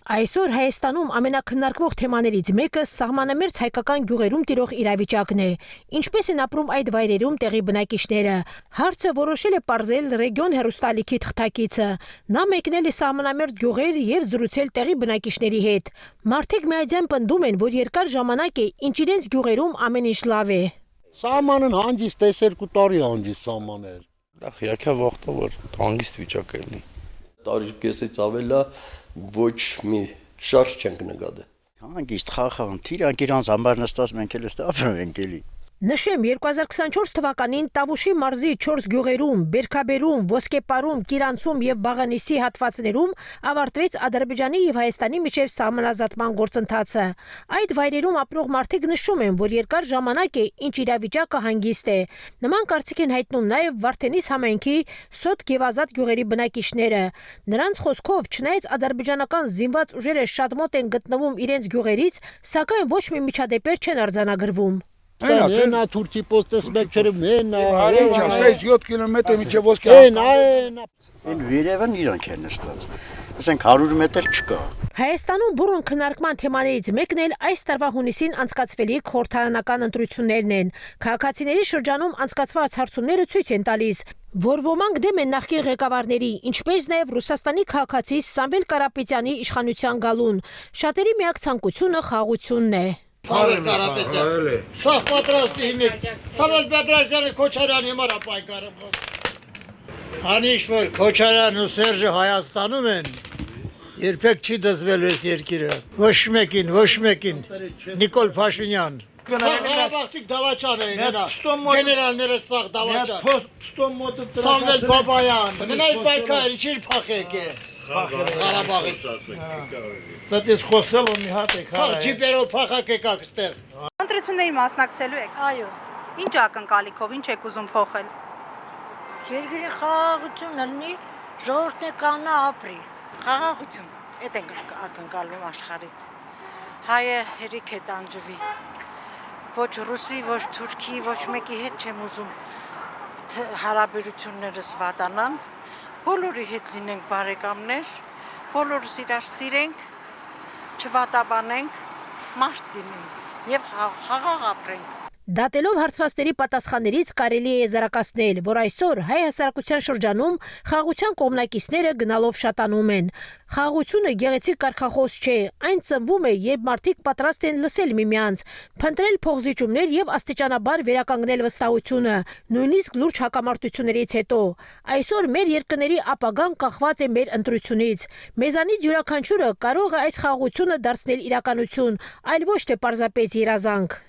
Այսօր Հայաստանում ամենաքննարկվող թեմաներից մեկը սահմանամերձ հայկական գյուղերում տիրող իրավիճակն է։ Ինչպես են ապրում այդ վայրերում տեղի բնակիչները։ Հարցը որոշել է պարզել ռեգիոն հեռուստաալիքի թղթակիցը։ Նա մեկնել է սահմանամերձ գյուղեր եւ զրուցել տեղի բնակիչների հետ։ Մարդիկ միաձայն պնդում են, որ երկար ժամանակ է, ինչ իրենց գյուղերում ամեն ինչ լավ է։ Սահմանն հանգիստ 2 տարի հանգիստ սահմաններ։ Յակա վախտա որ հանգիստ վիճակ է լինի։ Տարի կեսից ավելա ոչ մի շարժ չենք նկատել։ Հանգիստ խաղաղ իրանց համար նստած մենք էլ ստապրում ենք էլի։ Նշեմ 2024 թվականին Տավուշի մարզի 4 գյուղերում, Բերքաբերում, Ոսկեպարում, Կիրանցում եւ Բաղանիսի հատվածներում ավարտվեց Ադրբեջանի եւ Հայաստանի միջև սահմանազատման գործընթացը։ Այդ վայրերում ապրող մարդիկ նշում են, որ երկար ժամանակ է, ինչ իրավիճակը հանգիստ է։ Նման կարծիք են հայտնում նաեւ Վարդենիս համայնքի Սոտ Գևազատ գյուղերի բնակիչները։ Նրանց խոսքով, չնայած ադրբեջանական զինված ուժերը շատ մոտ են գտնվում իրենց գյուղերից, սակայն ոչ մի միջադեպեր չեն արձանագրվում։ Նա թուրքի պոստես մեկ չերև մենա։ Այստեղ 7 կիլոմետր միջև ոսկե։ Այն վերևն իրանք են նստած։ Ասենք 100 մետր չկա։ Հայաստանում բուրըն քննարկման թեմաներից մեկն էլ այս տարվա հունիսին անցկացվելիք խորհրդարանական ընտրություններն են։ Քաղաքացիների շրջանում անցկացված հարցումները ցույց են տալիս, որ ոմանք դեմ են նախկին ղեկավարների, ինչպես նաև Ռուսաստանի քաղաքացի Սամվել Կարապետյանի իշխանության գալուն։ Շատերի միակ ցանկությունը խաղաղությունն է։ Սամվել Կարապետյան։ Սա պատրաստի հիմիկ։ Սամվել Պետրոսյանը Քոչարյանի համար պայքարում։ Անիշ որ Քոչարյանն ու Սերժը Հայաստանում են, երբեք չի դզվել այս երկիրը։ Ոչ մեկին։ Նիկոլ Փաշինյան։ Ղարաբաղցիք դավաճան էին նա։ Գեներալները սաղ դավաճան։ Սամվել Բաբայան։ Մնայ պայքար, ինչի փախեք է։ Ղարաբաղից։ Սատես խոսել ու մի հատ եք հարայ։ Ջիպերով փախակ եկաք ստեղ։ Ընտրությունների մասնակցելու եք։ Այո։ Ինչ ակնկալիքով, ինչ եք ուզում փոխել։ Երկրի խաղաղություն լինի, ժողովուրդն կանա ապրի։ Խաղաղություն։ Այդ ենք ակնկալում աշխարհից։ Հայը հերիք է տանջվի։ Ոչ ռուսի, ոչ թուրքի, ոչ մեկի հետ չեմ ուզում հարաբերություններս վատանան։ Բոլորի հետ լինենք բարեկամներ, բոլորս իրար սիրենք, չվատաբանենք, մարդ լինենք եւ խաղաղ ապրենք։ Դատելով հարցվածների պատասխաններից կարելի է եզրակացնել, որ այսօր հայ հասարակության շրջանում խաղաղության կողմնակիցները գնալով շատանում են։ Խաղաղությունը գեղեցիկ կարգախոս չէ, այն ծնվում է, երբ մարդիկ պատրաստ են լսել միմյանց, փնտրել փոխզիջումներ եւ աստիճանաբար վերականգնել վստահությունը, նույնիսկ լուրջ հակամարտություններից հետո։ Այսօր մեր երկրների ապագան կախված է մեր ընտրությունից։ Մեզանից յուրաքանչյուրը կարող է այս խաղաղությունը դարձնել իրականություն, այլ ոչ թե պարզապես երազանք։